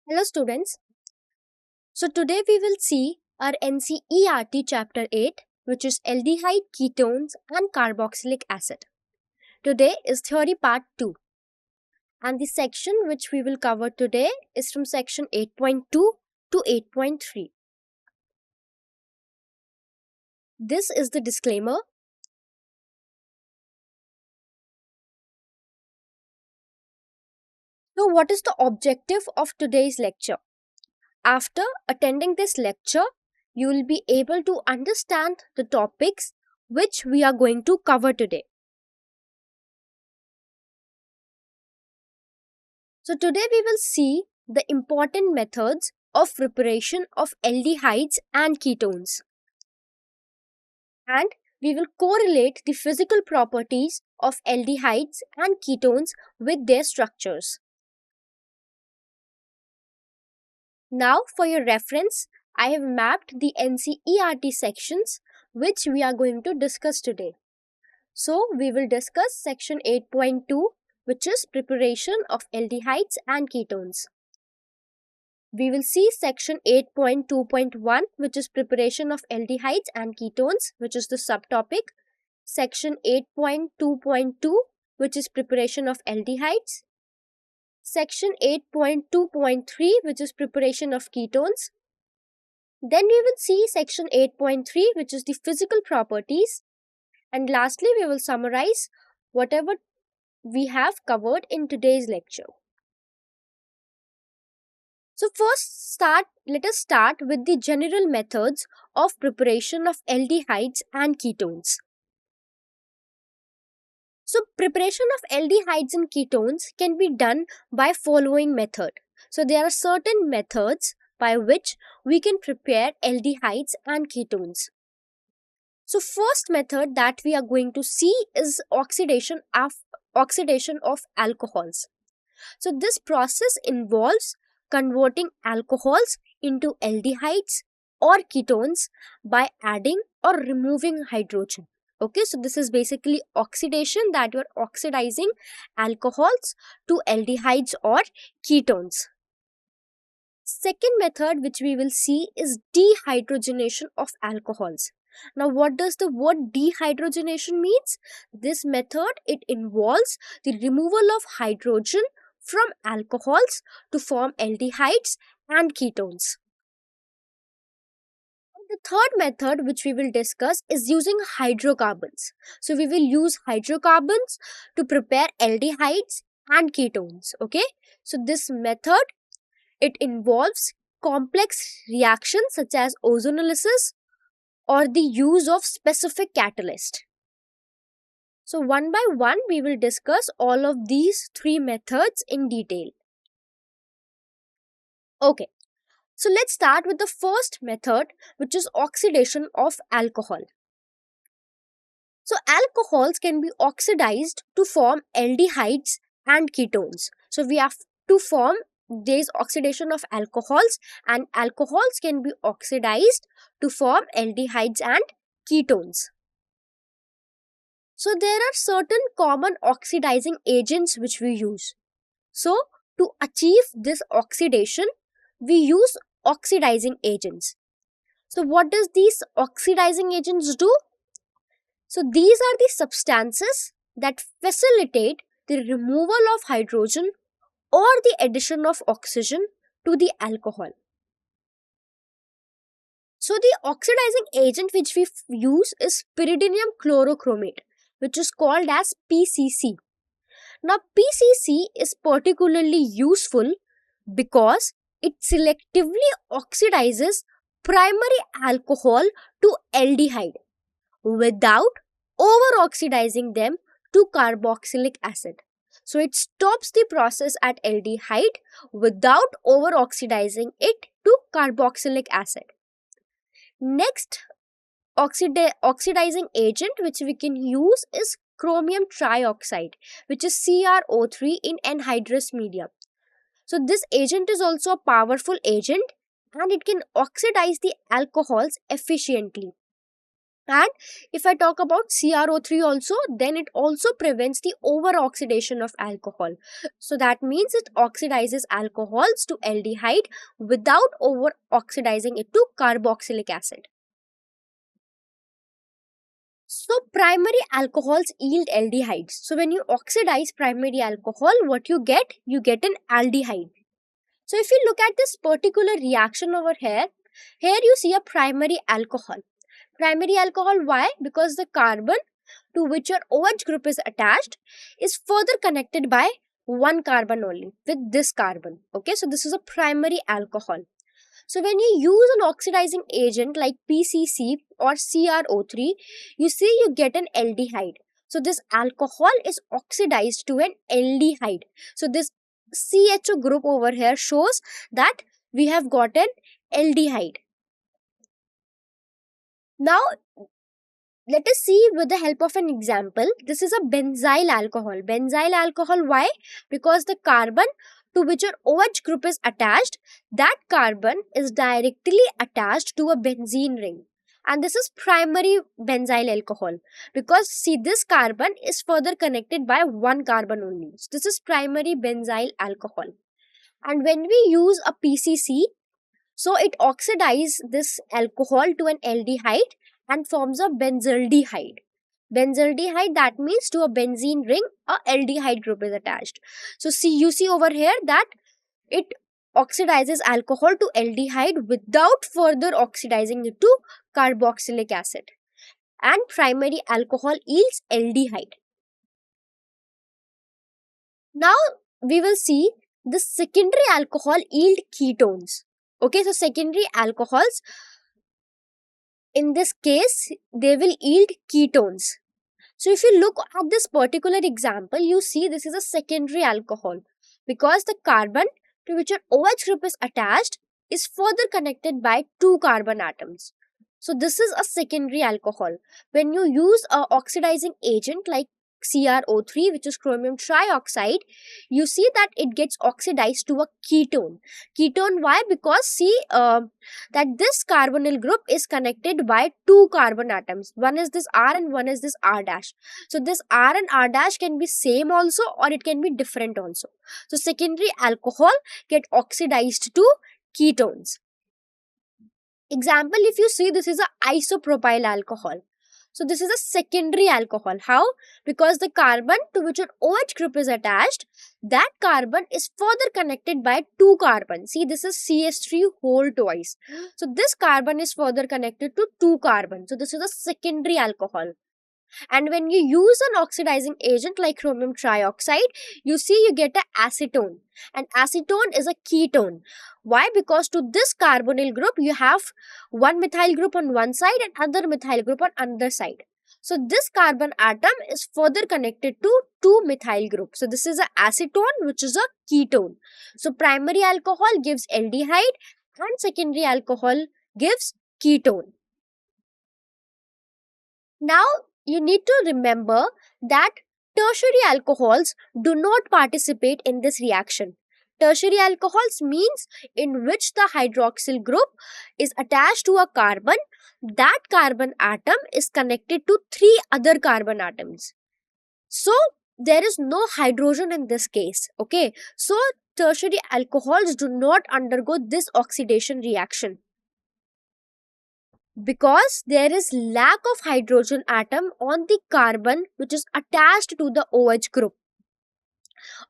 Hello students. So today we will see our NCERT chapter 8, which is aldehyde, ketones and carboxylic acid. Today is theory part 2, and the section which we will cover today is from section 8.2 to 8.3. This is the disclaimer. So what is the objective of today's lecture? After attending this lecture, you will be able to understand the topics which we are going to cover today. So today we will see the important methods of preparation of aldehydes and ketones. And we will correlate the physical properties of aldehydes and ketones with their structures. Now for your reference, I have mapped the NCERT sections which we are going to discuss today. So we will discuss section 8.2, which is preparation of aldehydes and ketones. We will see section 8.2.1, which is preparation of aldehydes and ketones, which is the subtopic. Section 8.2.2, which is preparation of aldehydes. Section 8.2.3, which is preparation of ketones. Then we will see section 8.3, which is the physical properties. And lastly, we will summarize whatever we have covered in today's lecture. So let us start with the general methods of preparation of aldehydes and ketones. So preparation of aldehydes and ketones can be done by following method. So there are certain methods by which we can prepare aldehydes and ketones. So first method that we are going to see is oxidation of alcohols. So this process involves converting alcohols into aldehydes or ketones by adding or removing hydrogen. Okay, so this is basically oxidation, that you are oxidizing alcohols to aldehydes or ketones. Second method which we will see is dehydrogenation of alcohols. Now what does the word dehydrogenation means? This method, it involves the removal of hydrogen from alcohols to form aldehydes and ketones. The third method which we will discuss is using hydrocarbons. So we will use hydrocarbons to prepare aldehydes and ketones. Okay, so this method, it involves complex reactions such as ozonolysis or the use of specific catalyst. So one by one we will discuss all of these three methods in detail. Okay, so let's start with the first method, which is oxidation of alcohol. So alcohols can be oxidized to form aldehydes and ketones. So we have to form this oxidation of alcohols, and alcohols can be oxidized to form aldehydes and ketones. So there are certain common oxidizing agents which we use. So to achieve this oxidation, we use oxidizing agents. So what does these oxidizing agents do? So these are the substances that facilitate the removal of hydrogen or the addition of oxygen to the alcohol. So the oxidizing agent which we use is pyridinium chlorochromate, which is called as PCC. Now PCC is particularly useful because it selectively oxidizes primary alcohol to aldehyde without over-oxidizing them to carboxylic acid. So it stops the process at aldehyde without over-oxidizing it to carboxylic acid. Next oxidizing agent which we can use is chromium trioxide, which is CrO3 in anhydrous medium. So this agent is also a powerful agent and it can oxidize the alcohols efficiently. And if I talk about CrO3 also, then it also prevents the over oxidation of alcohol. So that means it oxidizes alcohols to aldehyde without over oxidizing it to carboxylic acid. So primary alcohols yield aldehydes. So when you oxidize primary alcohol, what you get? You get an aldehyde. So if you look at this particular reaction over here, here you see a primary alcohol. Primary alcohol, why? Because the carbon to which your OH group is attached is further connected by one carbon only with this carbon. Okay, so this is a primary alcohol. So when you use an oxidizing agent like PCC or CrO3, you see you get an aldehyde. So this alcohol is oxidized to an aldehyde. So this CHO group over here shows that we have gotten aldehyde. Now let us see with the help of an example. This is a benzyl alcohol. Benzyl alcohol, why? Because the carbon to which your OH group is attached, that carbon is directly attached to a benzene ring. And this is primary benzyl alcohol. Because see, this carbon is further connected by one carbon only. So this is primary benzyl alcohol. And when we use a PCC, so it oxidizes this alcohol to an aldehyde and forms a benzaldehyde. Benzaldehyde, that means to a benzene ring, a aldehyde group is attached. So see, you see over here that it oxidizes alcohol to aldehyde without further oxidizing it to carboxylic acid. And primary alcohol yields aldehyde. Now we will see the secondary alcohol yield ketones. Okay, so secondary alcohols, in this case, they will yield ketones. So if you look at this particular example, you see this is a secondary alcohol because the carbon to which your OH group is attached is further connected by two carbon atoms. So this is a secondary alcohol. When you use a oxidizing agent like CrO3, which is chromium trioxide, you see that it gets oxidized to a ketone. Ketone, why? Because see that this carbonyl group is connected by two carbon atoms. One is this R and one is this R dash. So this R and R dash can be same also or it can be different also. So secondary alcohol get oxidized to ketones. Example, if you see, this is a isopropyl alcohol. So this is a secondary alcohol. How? Because the carbon to which your OH group is attached, that carbon is further connected by two carbons. See, this is CH3 whole twice. So this carbon is further connected to two carbons. So this is a secondary alcohol. And when you use an oxidizing agent like chromium trioxide, you see you get an acetone. And acetone is a ketone. Why? Because to this carbonyl group, you have one methyl group on one side and other methyl group on another side. So this carbon atom is further connected to two methyl groups. So this is an acetone, which is a ketone. So primary alcohol gives aldehyde and secondary alcohol gives ketone. Now, you need to remember that tertiary alcohols do not participate in this reaction. Tertiary alcohols means in which the hydroxyl group is attached to a carbon. That carbon atom is connected to three other carbon atoms. So, there is no hydrogen in this case. Okay. So, tertiary alcohols do not undergo this oxidation reaction, because there is lack of hydrogen atom on the carbon which is attached to the OH group.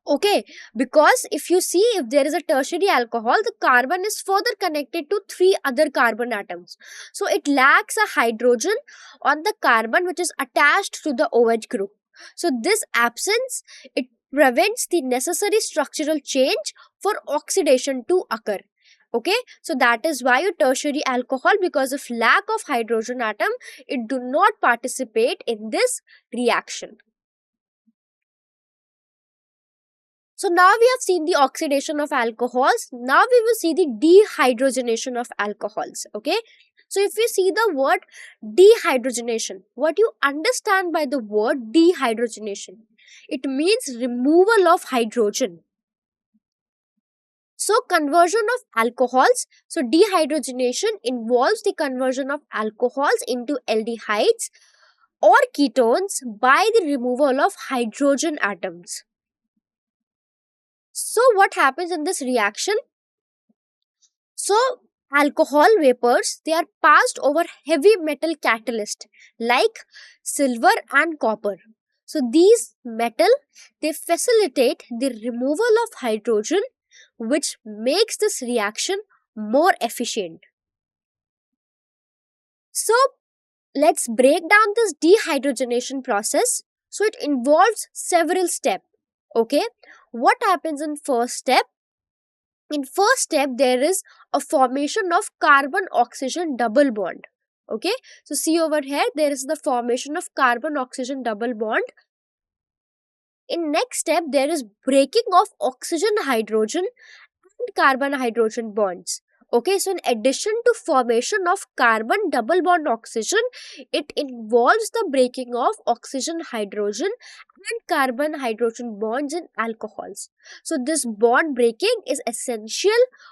Okay, because if you see, if there is a tertiary alcohol, the carbon is further connected to three other carbon atoms. So it lacks a hydrogen on the carbon which is attached to the OH group. So this absence, it prevents the necessary structural change for oxidation to occur. Okay, so that is why a tertiary alcohol, because of lack of hydrogen atom, it do not participate in this reaction. So now we have seen the oxidation of alcohols. Now we will see the dehydrogenation of alcohols. Okay, so if you see the word dehydrogenation, what you understand by the word dehydrogenation? It means removal of hydrogen. So conversion of alcohols. So dehydrogenation involves the conversion of alcohols into aldehydes or ketones by the removal of hydrogen atoms. So what happens in this reaction? So alcohol vapors, they are passed over heavy metal catalyst like silver and copper. So these metal, they facilitate the removal of hydrogen, which makes this reaction more efficient. So let's break down this dehydrogenation process. So it involves several steps. Okay, what happens in first step? In first step, there is a formation of carbon oxygen double bond. Okay, so see over here, there is the formation of carbon oxygen double bond. In next step, there is breaking of oxygen hydrogen and carbon hydrogen bonds. Okay, so in addition to formation of carbon double bond oxygen, it involves the breaking of oxygen hydrogen and carbon hydrogen bonds in alcohols. So this bond breaking is essential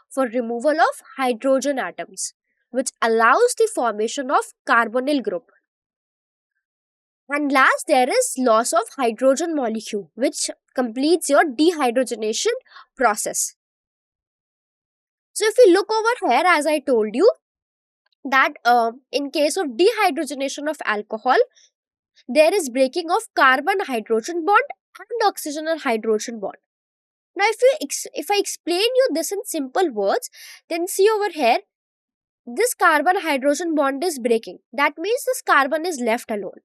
for removal of hydrogen atoms, which allows the formation of carbonyl group. And last, there is loss of hydrogen molecule, which completes your dehydrogenation process. So if we look over here, as I told you, that in case of dehydrogenation of alcohol, there is breaking of carbon hydrogen bond and oxygen and hydrogen bond. Now if I explain you this in simple words, then see over here, this carbon hydrogen bond is breaking. That means this carbon is left alone.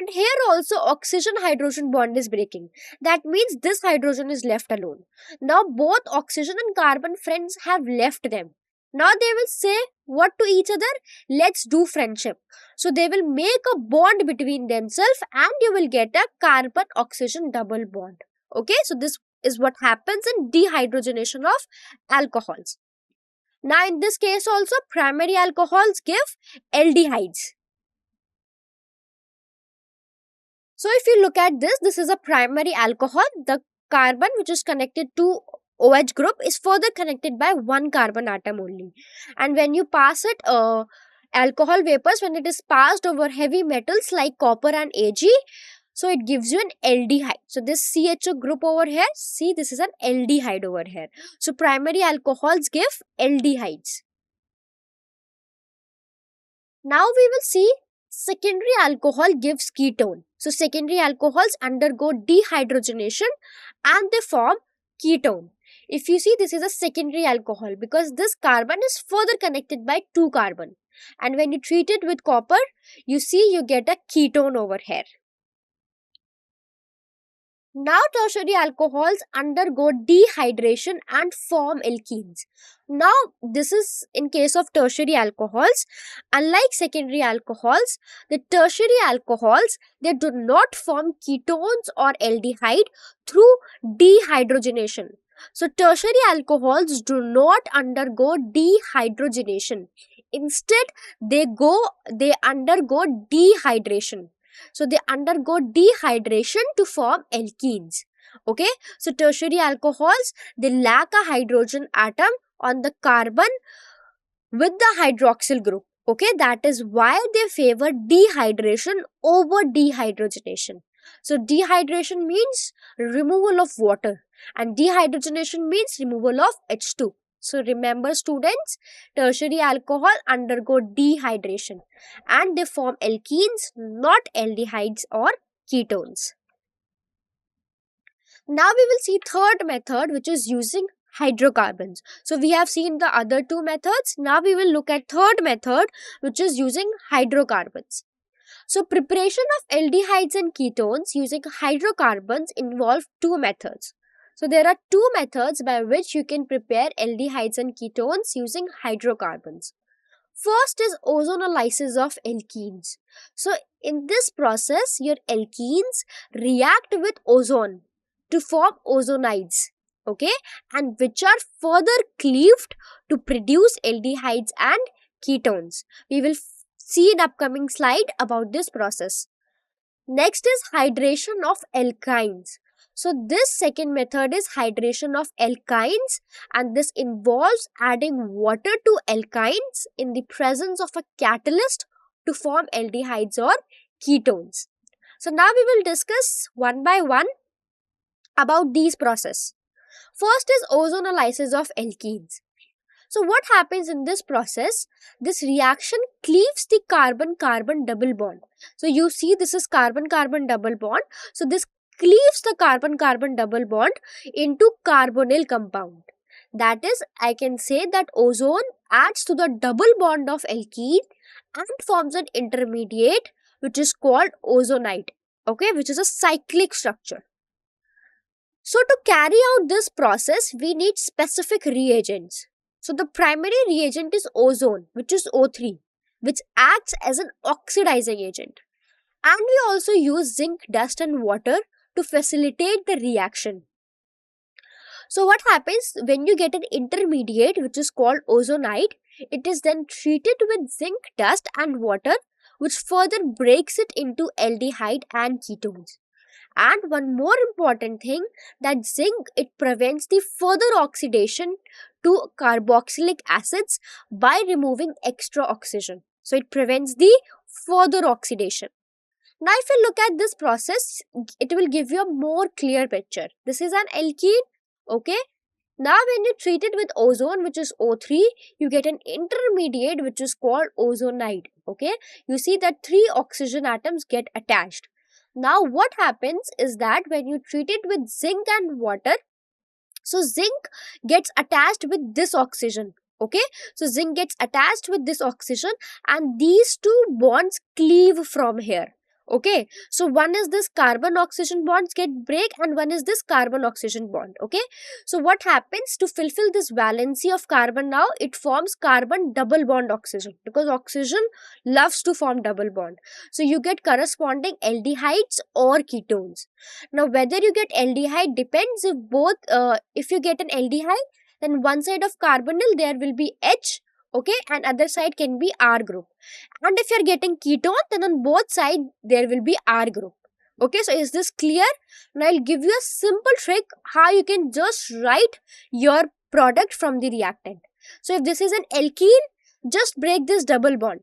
And here also oxygen hydrogen bond is breaking. That means this hydrogen is left alone. Now both oxygen and carbon friends have left them. Now they will say what to each other? Let's do friendship. So they will make a bond between themselves and you will get a carbon oxygen double bond. Okay, so this is what happens in dehydrogenation of alcohols. Now in this case also primary alcohols give aldehydes. So if you look at this, this is a primary alcohol. The carbon which is connected to OH group is further connected by one carbon atom only. And when you pass it, alcohol vapors, when it is passed over heavy metals like copper and Ag, so it gives you an aldehyde. So this CHO group over here, see, this is an aldehyde over here. So primary alcohols give aldehydes. Now we will see secondary alcohol gives ketone. So secondary alcohols undergo dehydrogenation and they form ketone. If you see, this is a secondary alcohol because this carbon is further connected by two carbon. And when you treat it with copper, you see you get a ketone over here. Now tertiary alcohols undergo dehydration and form alkenes. Now this is in case of tertiary alcohols. Unlike secondary alcohols, the tertiary alcohols, they do not form ketones or aldehyde through dehydrogenation. So tertiary alcohols do not undergo dehydrogenation. Instead, they undergo dehydration. So they undergo dehydration to form alkenes. Okay, so tertiary alcohols, they lack a hydrogen atom on the carbon with the hydroxyl group. Okay, that is why they favor dehydration over dehydrogenation. So dehydration means removal of water and dehydrogenation means removal of H2. So remember students, tertiary alcohol undergo dehydration and they form alkenes, not aldehydes or ketones. Now we will see third method, which is using hydrocarbons. So we have seen the other two methods. Now we will look at third method, which is using hydrocarbons. So preparation of aldehydes and ketones using hydrocarbons involve two methods. So there are two methods by which you can prepare aldehydes and ketones using hydrocarbons. First is ozonolysis of alkenes. So in this process, your alkenes react with ozone to form ozonides, okay, and which are further cleaved to produce aldehydes and ketones. We will see in upcoming slide about this process. Next is hydration of alkynes. So this second method is hydration of alkynes, and this involves adding water to alkynes in the presence of a catalyst to form aldehydes or ketones. So now we will discuss one by one about these processes. First is ozonolysis of alkenes. So what happens in this process? This reaction cleaves the carbon-carbon double bond. So you see this is carbon-carbon double bond. So this cleaves the carbon-carbon double bond into carbonyl compound. That is, I can say that ozone adds to the double bond of alkene and forms an intermediate which is called ozonide, okay, which is a cyclic structure. So to carry out this process, we need specific reagents. So the primary reagent is ozone, which is O3, which acts as an oxidizing agent. And we also use zinc dust and water to facilitate the reaction. So what happens when you get an intermediate which is called ozonide, it is then treated with zinc dust and water, which further breaks it into aldehyde and ketones. And one more important thing, that zinc, it prevents the further oxidation to carboxylic acids by removing extra oxygen. So it prevents the further oxidation. Now if you look at this process, it will give you a more clear picture. This is an alkene, okay. Now when you treat it with ozone, which is O3, you get an intermediate which is called ozonide, okay. You see that 3 oxygen atoms get attached. Now what happens is that when you treat it with zinc and water, so zinc gets attached with this oxygen, okay. So zinc gets attached with this oxygen and these two bonds cleave from here, okay. So one is this carbon oxygen bonds get break and one is this carbon oxygen bond, okay. So what happens to fulfill this valency of carbon now? It forms carbon double bond oxygen because oxygen loves to form double bond. So you get corresponding aldehydes or ketones. Now whether you get aldehyde depends if you get an aldehyde, then one side of carbonyl there will be H, okay, and other side can be R group. And if you are getting ketone, then on both sides there will be R group. Okay, so is this clear? Now I'll give you a simple trick how you can just write your product from the reactant. So if this is an alkene, just break this double bond.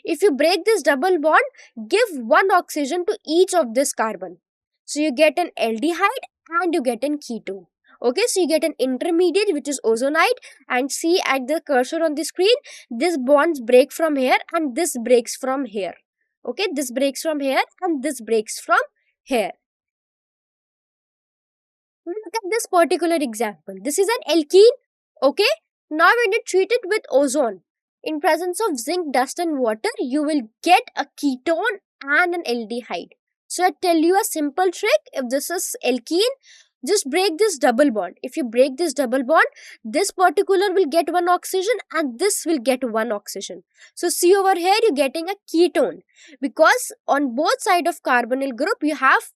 If you break this double bond, give one oxygen to each of this carbon. So you get an aldehyde and you get an ketone. Okay, so you get an intermediate which is ozonide, and see at the cursor on the screen, this bonds break from here and this breaks from here. Okay, this breaks from here and this breaks from here. Look at this particular example. This is an alkene. Okay, now when you treat it with ozone, in presence of zinc dust and water, you will get a ketone and an aldehyde. So I tell you a simple trick. If this is alkene, just break this double bond. If you break this double bond, this particular will get one oxygen and this will get one oxygen. So see over here, you're getting a ketone because on both side of carbonyl group you have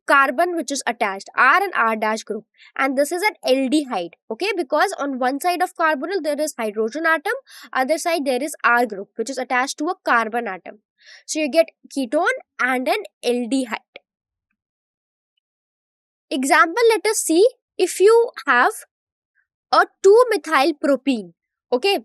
carbon which is attached, R and R dash group, and this is an aldehyde, okay, because on one side of carbonyl there is hydrogen atom, other side there is R group which is attached to a carbon atom. So you get ketone and an aldehyde. Example, let us see. If you have a 2-methyl propene, okay,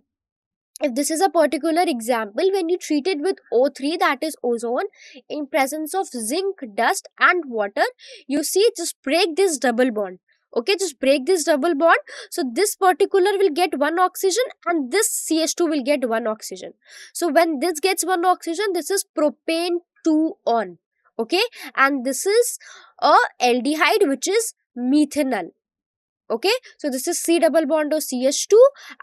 if this is a particular example, when you treat it with O3, that is ozone, in presence of zinc dust and water, you see, just break this double bond. Okay, just break this double bond. So this particular will get one oxygen and this CH2 will get one oxygen. So when this gets one oxygen, this is propane 2 on. Okay, and this is a aldehyde which is methanol. Okay, so this is C double bond O CH2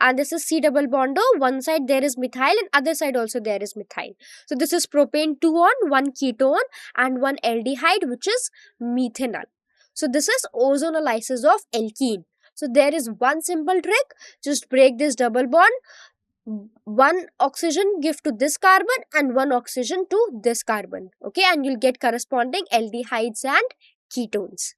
and this is C double bond O. One side there is methyl and other side also there is methyl. So this is propane 2 on, one ketone and one aldehyde which is methanol. So this is ozonolysis of alkene. So there is one simple trick. Just break this double bond. One oxygen give to this carbon and one oxygen to this carbon. Okay, and you'll get corresponding aldehydes and ketones.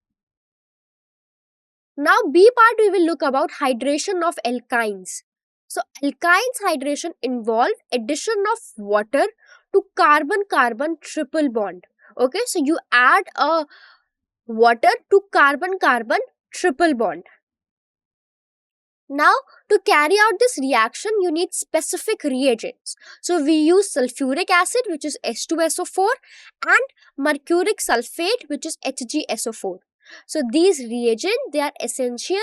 Now B part we will look about hydration of alkynes. So alkynes hydration involve addition of water to carbon-carbon triple bond. Okay, so you add a water to carbon-carbon triple bond. Now, to carry out this reaction, you need specific reagents. So, we use sulfuric acid, which is H2SO4, and mercuric sulfate, which is HgSO4. So, these reagents, they are essential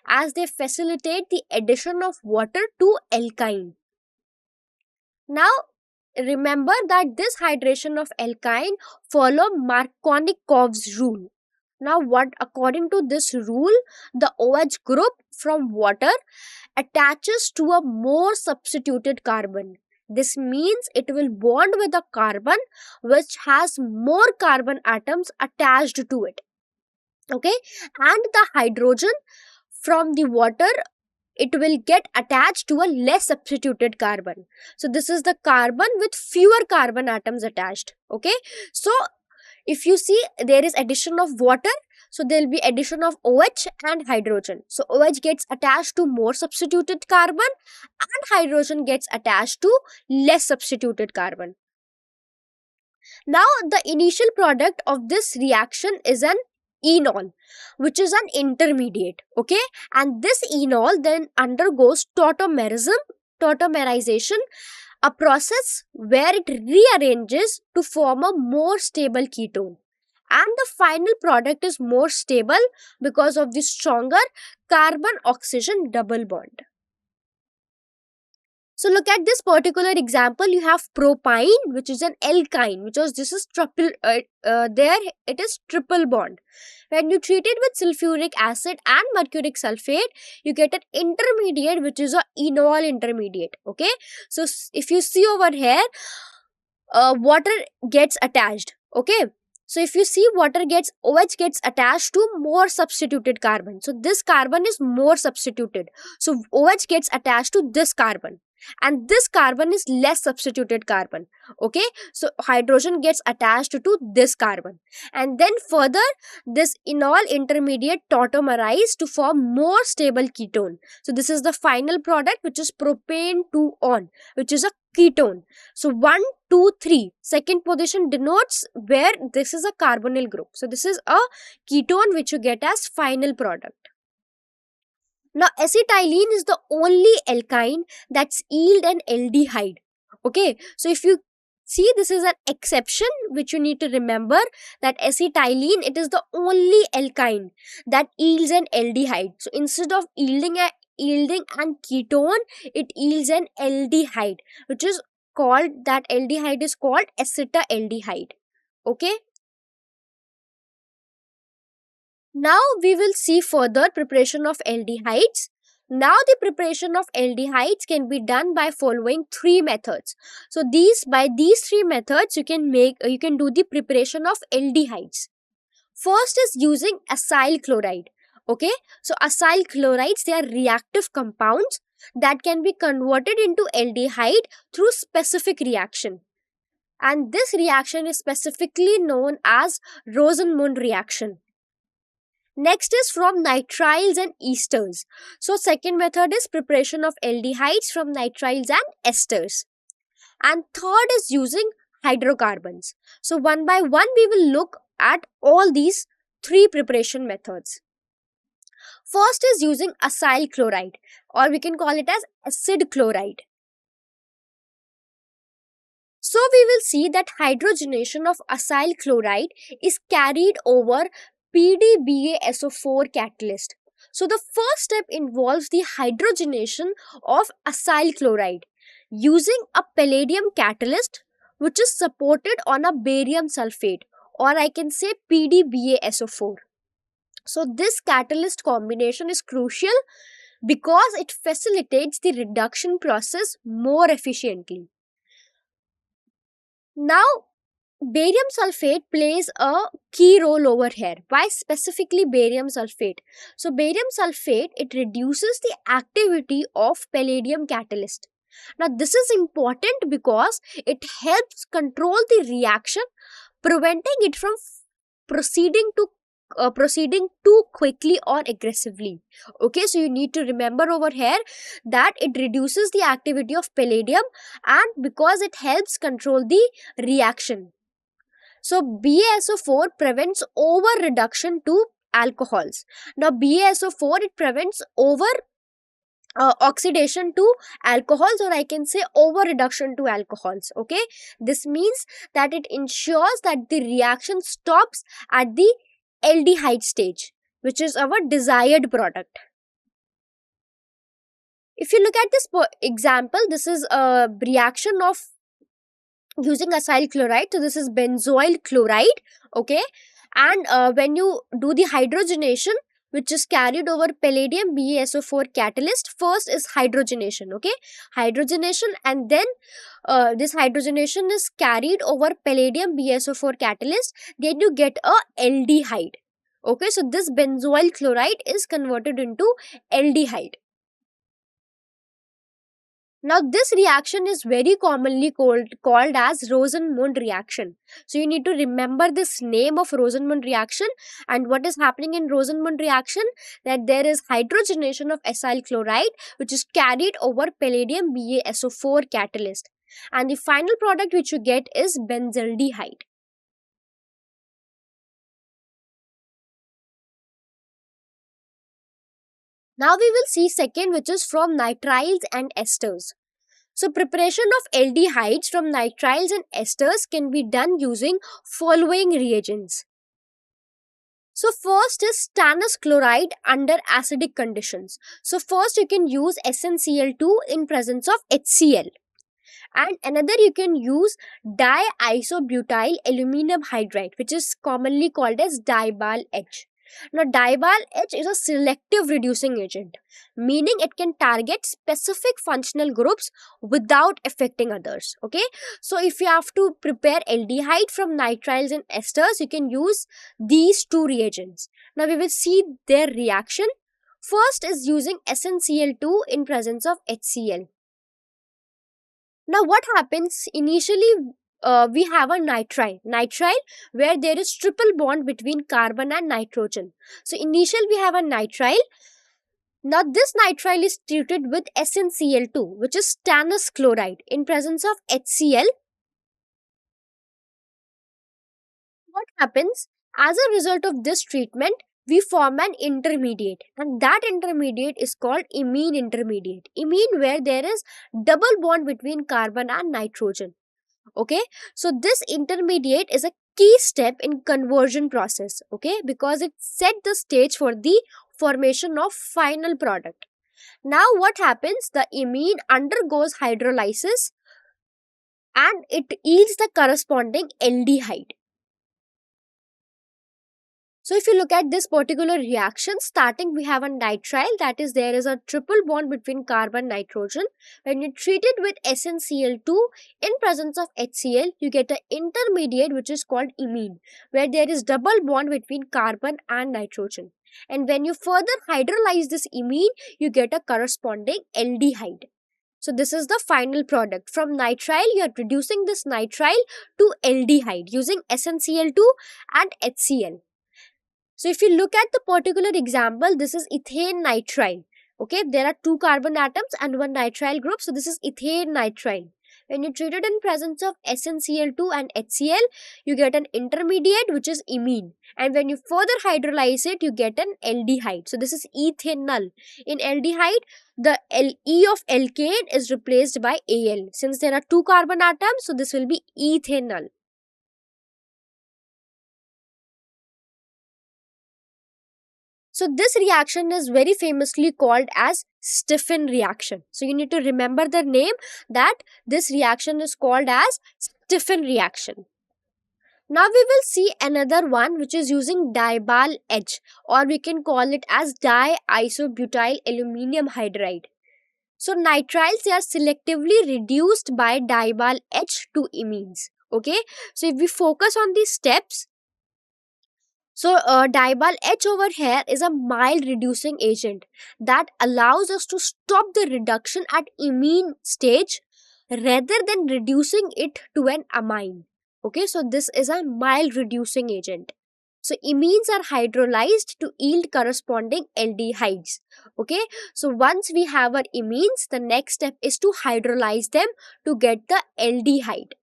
as they facilitate the addition of water to alkyne. Now, remember that this hydration of alkyne follow Markovnikov's rule. Now, what according to this rule, the OH group from water attaches to a more substituted carbon. This means it will bond with a carbon which has more carbon atoms attached to it. Okay, and the hydrogen from the water, it will get attached to a less substituted carbon. So this is the carbon with fewer carbon atoms attached. Okay, so if you see, there is addition of water, so there will be addition of OH and hydrogen. So OH gets attached to more substituted carbon and hydrogen gets attached to less substituted carbon. Now the initial product of this reaction is an enol, which is an intermediate. Okay, and this enol then undergoes tautomerization, a process where it rearranges to form a more stable ketone, and the final product is more stable because of the stronger carbon oxygen double bond. So look at this particular example. You have propine, which is an alkyne, because this is triple. There it is triple bond. When you treat it with sulfuric acid and mercuric sulfate, you get an intermediate, which is a enol intermediate. Okay, so if you see over here, water gets attached. Okay, so if you see, water gets OH gets attached to more substituted carbon. So this carbon is more substituted. So OH gets attached to this carbon, and this carbon is less substituted carbon. Okay, so hydrogen gets attached to this carbon, and then further this enol intermediate tautomerized to form more stable ketone. So this is the final product, which is propane 2-on, which is a ketone. So 1, 2, 3, second position denotes where this is a carbonyl group. So this is a ketone which you get as final product. Now, acetylene is the only alkyne that's yield an aldehyde. Okay, so if you see, this is an exception which you need to remember, that acetylene, it is the only alkyne that yields an aldehyde. So instead of yielding an ketone, it yields an aldehyde, which is called, that aldehyde is called acetaldehyde. Okay. Now we will see further preparation of aldehydes. Now the preparation of aldehydes can be done by following three methods. So by these three methods you can do the preparation of aldehydes. First is using acyl chloride. Okay, so acyl chlorides, they are reactive compounds that can be converted into aldehyde through specific reaction. And this reaction is specifically known as Rosenmund reaction. Next is from nitriles and esters. So second method is preparation of aldehydes from nitriles and esters. And third is using hydrocarbons. So one by one we will look at all these three preparation methods. First is using acyl chloride, or we can call it as acid chloride. So we will see that hydrogenation of acyl chloride is carried over PDBaSO4 catalyst. So the first step involves the hydrogenation of acyl chloride using a palladium catalyst which is supported on a barium sulfate, or I can say PDBaSO4. So this catalyst combination is crucial because it facilitates the reduction process more efficiently. Now, barium sulfate plays a key role over here. Why specifically barium sulfate? So barium sulfate, it reduces the activity of palladium catalyst. Now this is important because it helps control the reaction, preventing it from proceeding too quickly or aggressively. Okay, so you need to remember over here that it reduces the activity of palladium, and because it helps control the reaction. So BaSO4 prevents over reduction to alcohols. Now BaSO4, it prevents over oxidation to alcohols, or I can say over reduction to alcohols. Okay, this means that it ensures that the reaction stops at the aldehyde stage, which is our desired product. If you look at this example, this is a reaction of using acyl chloride. So this is benzoyl chloride. Okay, and when you do the hydrogenation, which is carried over palladium BaSO4 catalyst, first is hydrogenation. Okay, hydrogenation, and then this hydrogenation is carried over palladium BaSO4 catalyst, then you get a aldehyde. Okay, so this benzoyl chloride is converted into aldehyde. Now, this reaction is very commonly called as Rosenmund reaction. So, you need to remember this name of Rosenmund reaction. And what is happening in Rosenmund reaction? That there is hydrogenation of acyl chloride, which is carried over palladium BaSO4 catalyst. And the final product which you get is benzaldehyde. Now, we will see second, which is from nitriles and esters. So preparation of aldehydes from nitriles and esters can be done using following reagents. So first is stannous chloride under acidic conditions. So first you can use SnCl2 in presence of HCl. And another you can use diisobutyl aluminum hydride, which is commonly called as Dibal-H. Now, Dibal-H is a selective reducing agent, meaning it can target specific functional groups without affecting others. Okay, so if you have to prepare aldehyde from nitriles and esters, you can use these two reagents. Now, we will see their reaction. First is using SnCl2 in presence of HCl. Now, what happens initially? We have a nitrile where there is triple bond between carbon and nitrogen. So initially we have a nitrile. Now this nitrile is treated with SnCl2, which is stannous chloride, in presence of HCl. What happens? As a result of this treatment, we form an intermediate, and that intermediate is called imine intermediate. Imine, where there is double bond between carbon and nitrogen. Okay, so this intermediate is a key step in conversion process. Okay, because it set the stage for the formation of final product. Now what happens? The imine undergoes hydrolysis and it yields the corresponding aldehyde. So if you look at this particular reaction, starting we have a nitrile, that is there is a triple bond between carbon and nitrogen. When you treat it with SnCl2 in presence of HCl, you get an intermediate which is called imine, where there is double bond between carbon and nitrogen. And when you further hydrolyze this imine, you get a corresponding aldehyde. So this is the final product. From nitrile, you are reducing this nitrile to aldehyde using SnCl2 and HCl. So if you look at the particular example, this is ethane nitrile. Okay, there are two carbon atoms and one nitrile group. So this is ethane nitrile. When you treat it in presence of SnCl2 and HCl, you get an intermediate which is imine. And when you further hydrolyze it, you get an aldehyde. So this is ethanol. In aldehyde, the E of alkane is replaced by Al. Since there are two carbon atoms, so this will be ethanol. So this reaction is very famously called as Stephen reaction. So you need to remember the name, that this reaction is called as Stephen reaction. Now we will see another one which is using Dibal-H, or we can call it as diisobutyl aluminum hydride. So nitriles, they are selectively reduced by Dibal-H to imines. Okay, so if we focus on these steps, so Dibal-H over here is a mild reducing agent that allows us to stop the reduction at imine stage rather than reducing it to an amine. Okay, so this is a mild reducing agent. So imines are hydrolyzed to yield corresponding aldehydes. Okay, so once we have our imines, the next step is to hydrolyze them to get the aldehyde.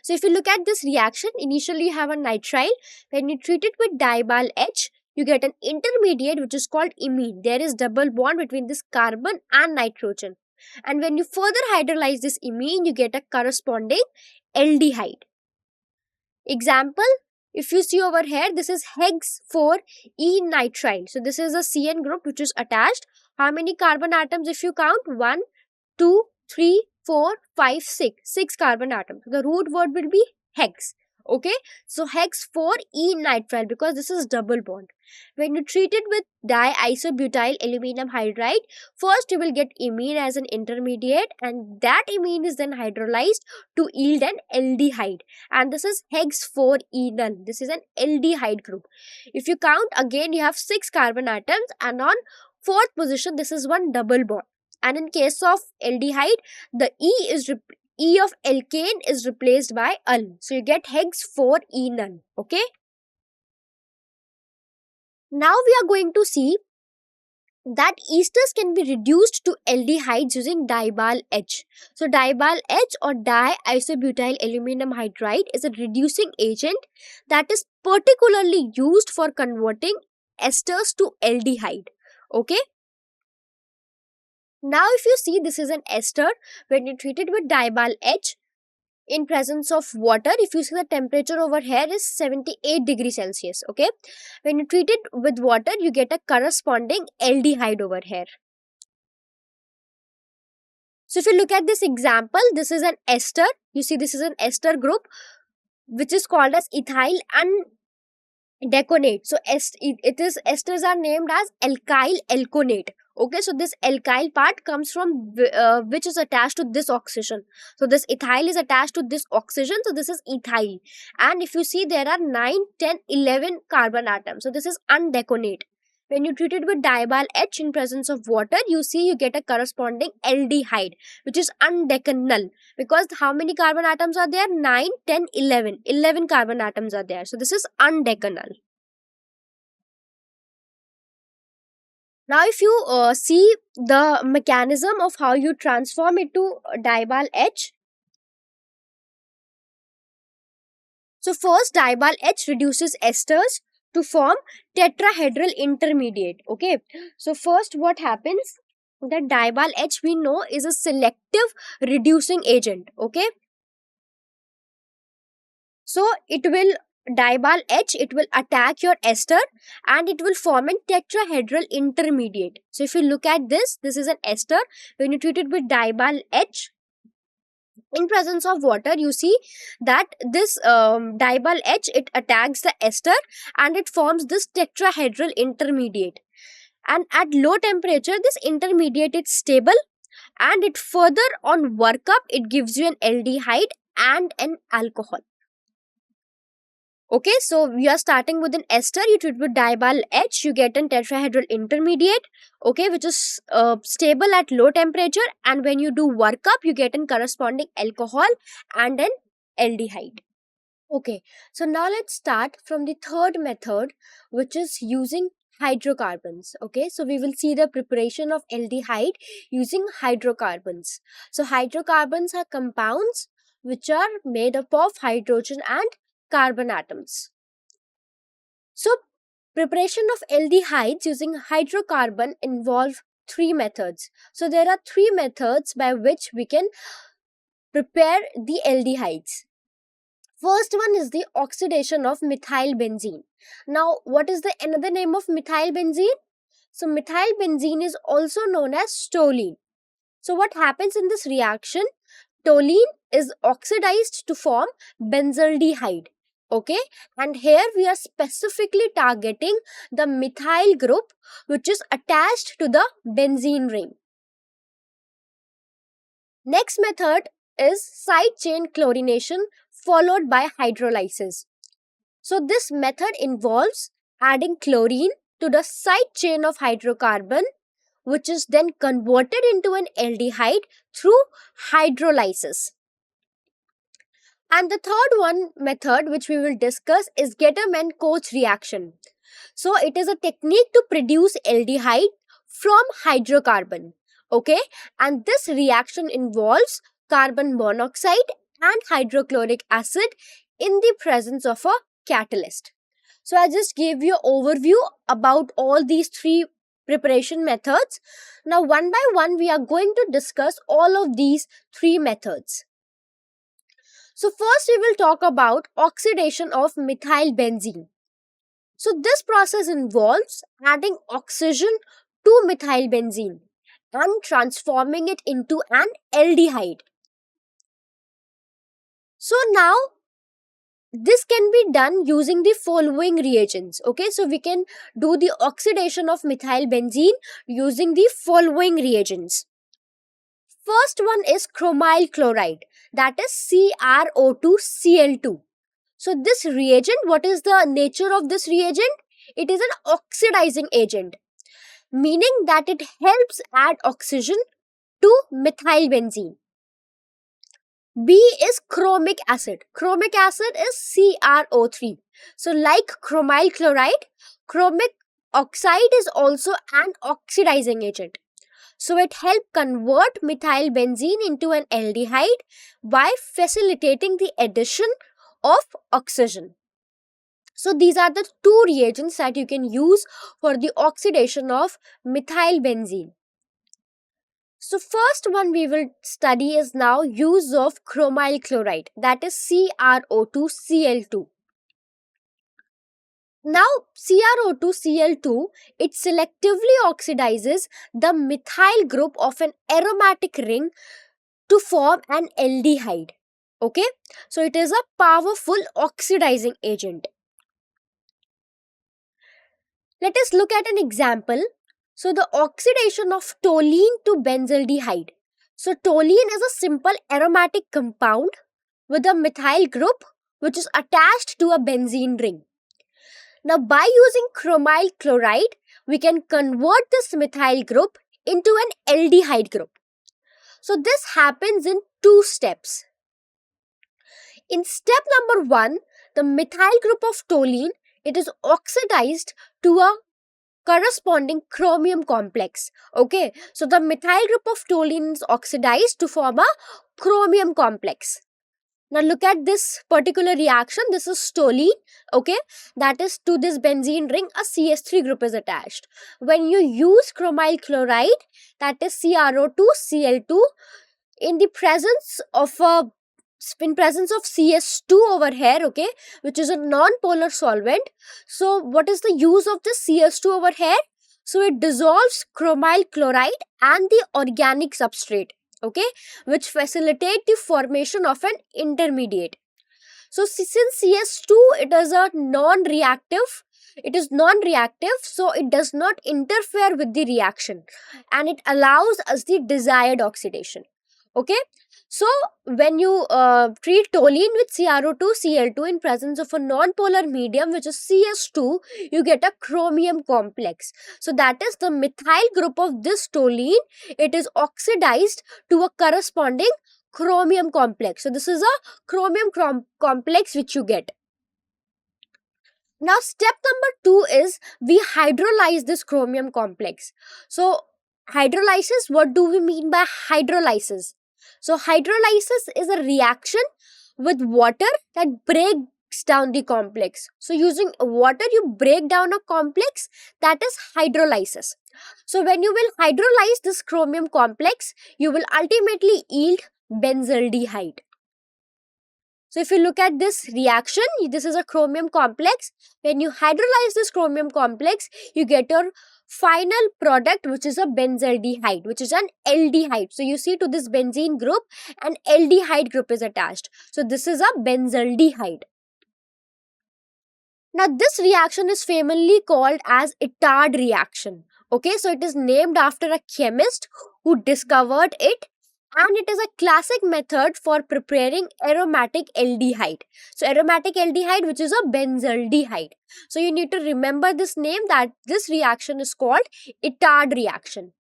So if you look at this reaction, initially you have a nitrile. When you treat it with diol H, you get an intermediate which is called imine. There is double bond between this carbon and nitrogen. And when you further hydrolyze this imine, you get a corresponding aldehyde. Example, if you see over here, this is hex 4E nitrile. So this is a CN group which is attached. How many carbon atoms if you count? 1, 2, 3, 4, 5, 6. 6 carbon atoms. The root word will be hex. Okay, so hex 4E nitrile, because this is double bond. When you treat it with diisobutyl aluminum hydride, first you will get imine as an intermediate, and that imine is then hydrolyzed to yield an aldehyde, and this is hex 4enol. This is an aldehyde group. If you count again, you have 6 carbon atoms, and on fourth position this is one double bond. And in case of aldehyde, the E of alkane is replaced by ul. So you get hex 4enol. Okay. Now we are going to see that esters can be reduced to aldehydes using diol H. So diol H or diisobutyl aluminum hydride is a reducing agent that is particularly used for converting esters to aldehyde. Okay. Now if you see, this is an ester. When you treat it with diol H in presence of water, if you see, the temperature over here is 78 degrees Celsius. Okay, when you treat it with water, you get a corresponding aldehyde over here. So if you look at this example, this is an ester. You see, this is an ester group which is called as ethyl deconate. So esters are named as alkyl alkonate. Okay, so this alkyl part comes from which is attached to this oxygen. So this ethyl is attached to this oxygen, so this is ethyl. And if you see, there are 9, 10, 11 carbon atoms. So this is undeconate. When you treat it with diol H in presence of water, you see you get a corresponding aldehyde, which is undecanal. Because how many carbon atoms are there? 9, 10, 11. 11 carbon atoms are there. So this is undecanal. Now if you see the mechanism of how you transform it to diol H. So first, diol H reduces esters to form tetrahedral intermediate. Okay, so first what happens, that diol H we know is a selective reducing agent. Okay, so diol H, it will attack your ester and it will form a tetrahedral intermediate. So if you look at this, this is an ester. When you treat it with diol H in presence of water, you see that this diol H, it attacks the ester and it forms this tetrahedral intermediate. And at low temperature, this intermediate is stable, and it further on workup, it gives you an aldehyde and an alcohol. Okay, so we are starting with an ester. You treat with diol H, you get an tetrahedral intermediate, okay, which is stable at low temperature, and when you do workup, you get an corresponding alcohol and an aldehyde. Okay, so now let's start from the third method, which is using hydrocarbons. Okay, so we will see the preparation of aldehyde using hydrocarbons. So hydrocarbons are compounds which are made up of hydrogen and carbon atoms. So preparation of aldehydes using hydrocarbon involve 3 methods. So there are 3 methods by which we can prepare the aldehydes. First one is the oxidation of methyl benzene. Now what is the another name of methyl benzene? So methyl benzene is also known as toluene. So what happens in this reaction? Toluene is oxidized to form benzaldehyde. Okay, and here we are specifically targeting the methyl group which is attached to the benzene ring. Next method is side chain chlorination followed by hydrolysis. So this method involves adding chlorine to the side chain of hydrocarbon, which is then converted into an aldehyde through hydrolysis. And the third one method which we will discuss is Getterman-Koch reaction. So it is a technique to produce aldehyde from hydrocarbon. Okay, and this reaction involves carbon monoxide and hydrochloric acid in the presence of a catalyst. So I just gave you an overview about all these three preparation methods. Now one by one we are going to discuss all of these three methods. So first we will talk about oxidation of methyl benzene. So this process involves adding oxygen to methyl benzene and transforming it into an aldehyde. So now this can be done using the following reagents. Okay, so we can do the oxidation of methyl benzene using the following reagents. First one is chromyl chloride, that is CrO2Cl2. So this reagent, what is the nature of this reagent? It is an oxidizing agent, meaning that it helps add oxygen to methyl benzene. B is chromic acid. Chromic acid is CrO3. So like chromyl chloride, chromic oxide is also an oxidizing agent. So it helps convert methyl benzene into an aldehyde by facilitating the addition of oxygen. So these are the two reagents that you can use for the oxidation of methyl benzene. So first one we will study is now use of chromyl chloride, that is CrO2Cl2. Now CrO2Cl2, it selectively oxidizes the methyl group of an aromatic ring to form an aldehyde. Okay, so it is a powerful oxidizing agent. Let us look at an example. So the oxidation of toluene to benzaldehyde. So toluene is a simple aromatic compound with a methyl group which is attached to a benzene ring. Now by using chromyl chloride, we can convert this methyl group into an aldehyde group. So this happens in two steps. In step number 1, the methyl group of toluene, it is oxidized to a corresponding chromium complex. Okay, so the methyl group of toluene is oxidized to form a chromium complex. Now look at this particular reaction. This is toluene. Okay, that is to this benzene ring a CH3 group is attached. When you use chromyl chloride, that is CrO2Cl2, in the presence of CS2 over here, okay, which is a non-polar solvent. So what is the use of this CS2 over here? So it dissolves chromyl chloride and the organic substrate, okay, which facilitate the formation of an intermediate. So since CS2, it is a non-reactive, so it does not interfere with the reaction and it allows us the desired oxidation. Okay, so when you treat toluene with CrO2Cl2 in presence of a non-polar medium which is CS2, you get a chromium complex. So that is the methyl group of this toluene, it is oxidized to a corresponding chromium complex. So this is a chromium complex which you get. Now step number 2 is we hydrolyze this chromium complex. So hydrolysis, what do we mean by hydrolysis? So hydrolysis is a reaction with water that breaks down the complex. So using water you break down a complex, that is hydrolysis. So when you will hydrolyze this chromium complex, you will ultimately yield benzaldehyde. So if you look at this reaction, this is a chromium complex. When you hydrolyze this chromium complex, you get your final product which is a benzaldehyde, which is an aldehyde. So you see to this benzene group, an aldehyde group is attached. So this is a benzaldehyde. Now this reaction is famously called as Itard reaction. Okay, so it is named after a chemist who discovered it. And it is a classic method for preparing aromatic aldehyde. So aromatic aldehyde which is a benzaldehyde. So you need to remember this name, that this reaction is called Itard reaction.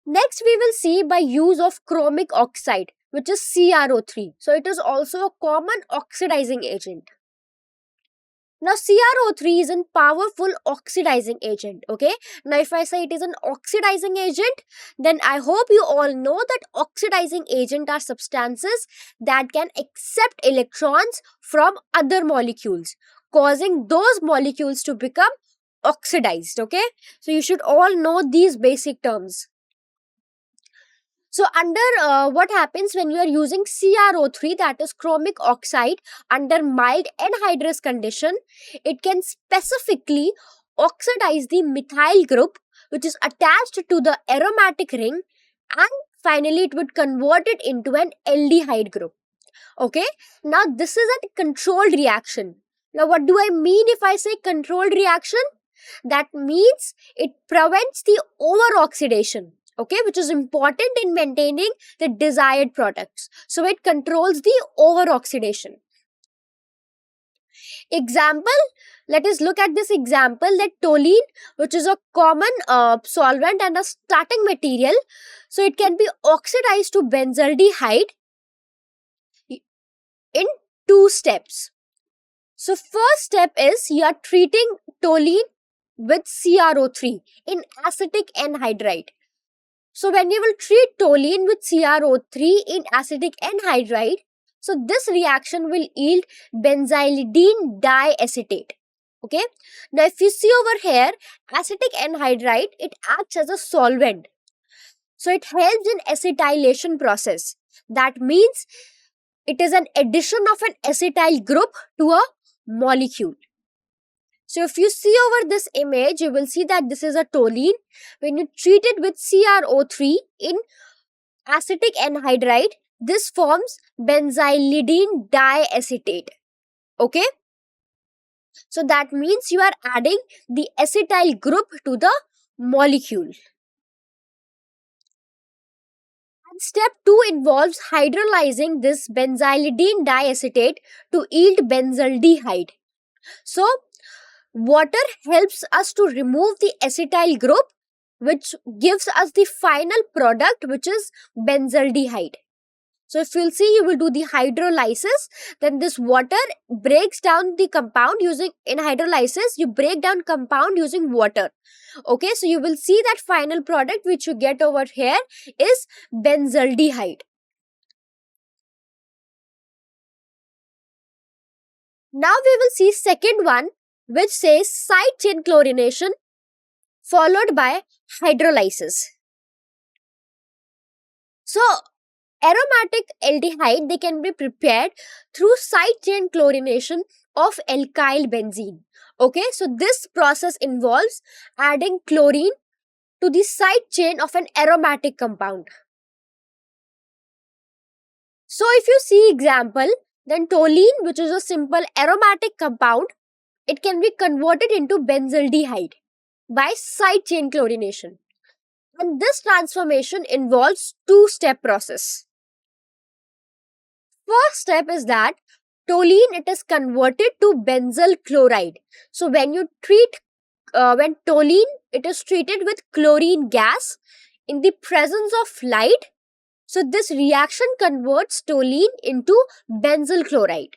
Next we will see by use of chromic oxide which is CrO3. So it is also a common oxidizing agent. Now, CrO3 is a powerful oxidizing agent. Okay. Now, if I say it is an oxidizing agent, then I hope you all know that oxidizing agent are substances that can accept electrons from other molecules, causing those molecules to become oxidized. Okay. So, you should all know these basic terms. So, under what happens when you are using CrO3, that is chromic oxide, under mild anhydrous condition, it can specifically oxidize the methyl group which is attached to the aromatic ring, and finally it would convert it into an aldehyde group. Okay, now this is a controlled reaction. Now, what do I mean if I say controlled reaction? That means it prevents the over oxidation, okay, which is important in maintaining the desired products. So it controls the over oxidation. Example, let us look at this example, that toluene, which is a common solvent and a starting material, so it can be oxidized to benzaldehyde in two steps. So first step is you are treating toluene with CrO3 in acetic anhydride. So when you will treat toluene with CrO3 in acetic anhydride, so this reaction will yield benzylidene diacetate. Okay. Now if you see over here, acetic anhydride, it acts as a solvent. So it helps in acetylation process. That means it is an addition of an acetyl group to a molecule. So if you see over this image, you will see that this is a toluene. When you treat it with CrO3 in acetic anhydride, this forms benzylidene diacetate. Okay. So that means you are adding the acetyl group to the molecule. And step 2 involves hydrolyzing this benzylidene diacetate to yield benzaldehyde. So water helps us to remove the acetyl group, which gives us the final product, which is benzaldehyde. So if you'll see, you will do the hydrolysis, then this water breaks down the compound using, in hydrolysis, you break down compound using water. Okay, so you will see that final product which you get over here is benzaldehyde. Now we will see second one, which says side chain chlorination followed by hydrolysis. So aromatic aldehyde, they can be prepared through side chain chlorination of alkyl benzene. Okay, so this process involves adding chlorine to the side chain of an aromatic compound. So if you see example, then toluene, which is a simple aromatic compound, it can be converted into benzaldehyde by side chain chlorination. And this transformation involves two-step process. First step is that toluene, it is converted to benzyl chloride. So when you treat, when toluene, it is treated with chlorine gas in the presence of light, so this reaction converts toluene into benzyl chloride.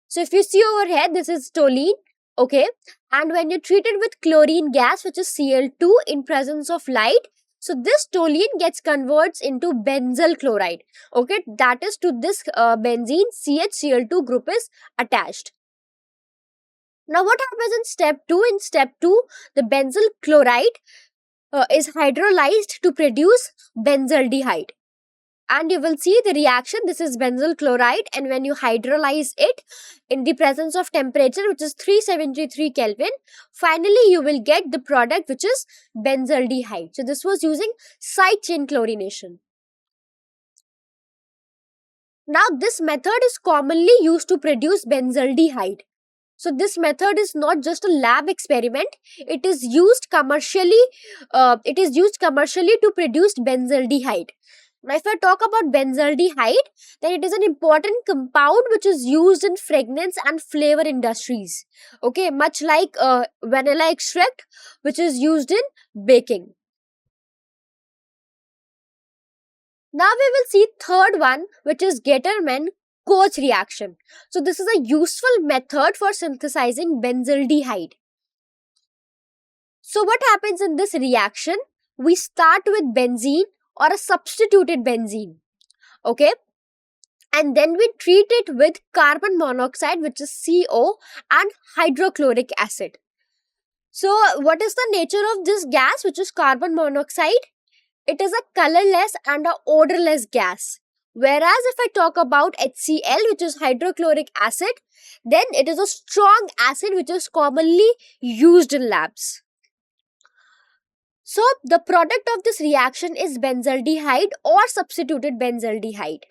So if you see over here, this is toluene, okay, and when you treat it with chlorine gas, which is Cl2 in presence of light, so this toluene gets converts into benzyl chloride. Okay, that is to this benzene, CHCl2 group is attached. Now what happens in step 2? In step 2, the benzyl chloride is hydrolyzed to produce benzaldehyde. And you will see the reaction, this is benzyl chloride, and when you hydrolyze it in the presence of temperature, which is 373 Kelvin, finally you will get the product, which is benzaldehyde. So this was using side chain chlorination. Now this method is commonly used to produce benzaldehyde. So this method is not just a lab experiment, it is used commercially. To produce benzaldehyde. Now if I talk about benzaldehyde, then it is an important compound which is used in fragrance and flavor industries. Okay, much like vanilla extract, which is used in baking. Now we will see third one, which is Getterman Koch reaction. So this is a useful method for synthesizing benzaldehyde. So what happens in this reaction? We start with benzene or a substituted benzene. Okay, and then we treat it with carbon monoxide, which is CO, and hydrochloric acid. So what is the nature of this gas, which is carbon monoxide? It is a colorless and a odorless gas. Whereas if I talk about HCl, which is hydrochloric acid, then it is a strong acid which is commonly used in labs. So the product of this reaction is benzaldehyde or substituted benzaldehyde.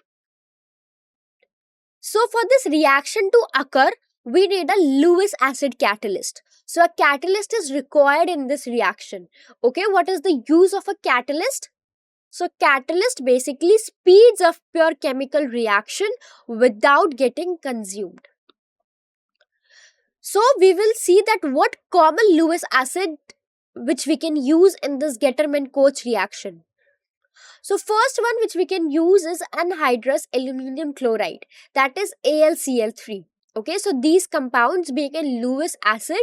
So for this reaction to occur, we need a Lewis acid catalyst. So a catalyst is required in this reaction. Okay, what is the use of a catalyst? So catalyst basically speeds up your chemical reaction without getting consumed. So we will see that what common Lewis acid which we can use in this Getterman-Koch reaction. So first one which we can use is anhydrous aluminum chloride, that is AlCl3. Okay, so these compounds being a Lewis acid,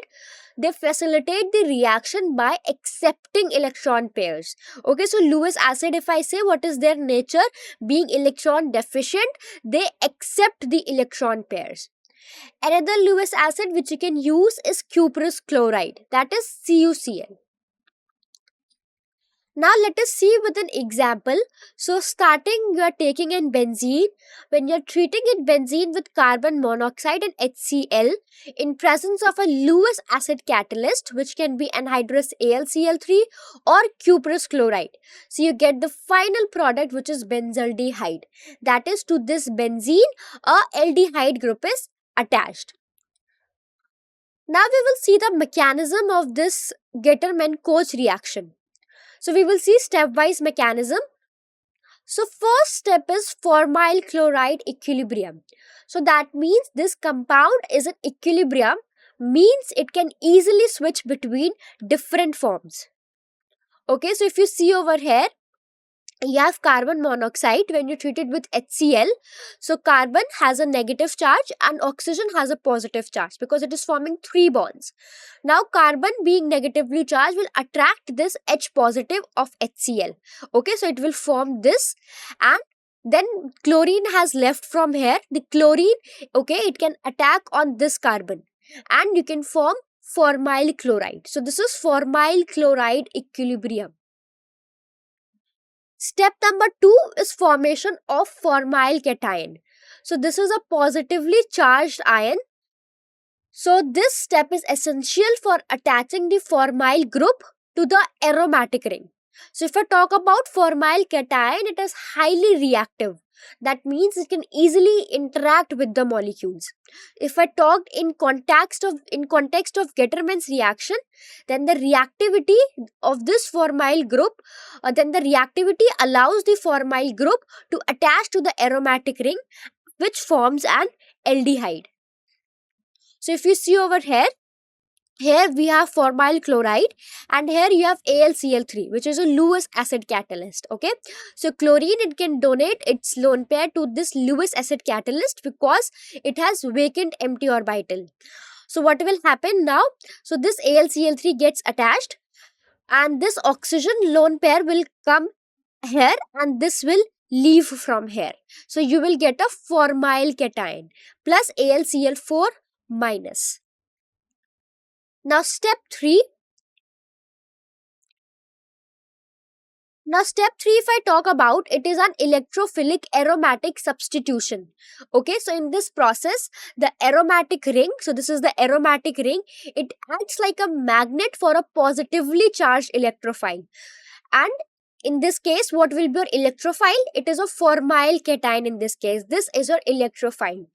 they facilitate the reaction by accepting electron pairs. Okay, so Lewis acid, if I say what is their nature, being electron deficient, they accept the electron pairs. Another Lewis acid which you can use is cuprous chloride, that is CuCl. Now let us see with an example. So starting, you are taking in benzene. When you are treating it benzene with carbon monoxide and HCl in presence of a Lewis acid catalyst, which can be anhydrous AlCl3 or cuprous chloride. So you get the final product, which is benzaldehyde. That is, to this benzene, a aldehyde group is attached. Now we will see the mechanism of this Getterman-Koch reaction. So we will see stepwise mechanism. So first step is formyl chloride equilibrium. So that means this compound is in equilibrium, means it can easily switch between different forms. Okay, so if you see over here, you have carbon monoxide. When you treat it with HCl, so carbon has a negative charge and oxygen has a positive charge because it is forming 3 bonds. Now carbon being negatively charged will attract this H positive of HCl. Okay, so it will form this, and then chlorine has left from here. The chlorine, okay, it can attack on this carbon and you can form formyl chloride. So this is formyl chloride equilibrium. Step number 2 is formation of formyl cation. So this is a positively charged ion. So this step is essential for attaching the formyl group to the aromatic ring. So if I talk about formyl cation, it is highly reactive. That means it can easily interact with the molecules. If I talked in context of Getterman's reaction, then the reactivity of this formyl group, then the reactivity allows the formyl group to attach to the aromatic ring, which forms an aldehyde. So if you see over here, here we have formyl chloride and here you have AlCl3, which is a Lewis acid catalyst. Okay, so chlorine, it can donate its lone pair to this Lewis acid catalyst because it has vacant empty orbital. So what will happen now? So this AlCl3 gets attached and this oxygen lone pair will come here and this will leave from here. So you will get a formyl cation plus AlCl4 minus. Now step 3. If I talk about, it is an electrophilic aromatic substitution. Okay, so in this process, the aromatic ring, so this is the aromatic ring, it acts like a magnet for a positively charged electrophile. And in this case, what will be your electrophile? It is a formyl cation in this case. This is your electrophile.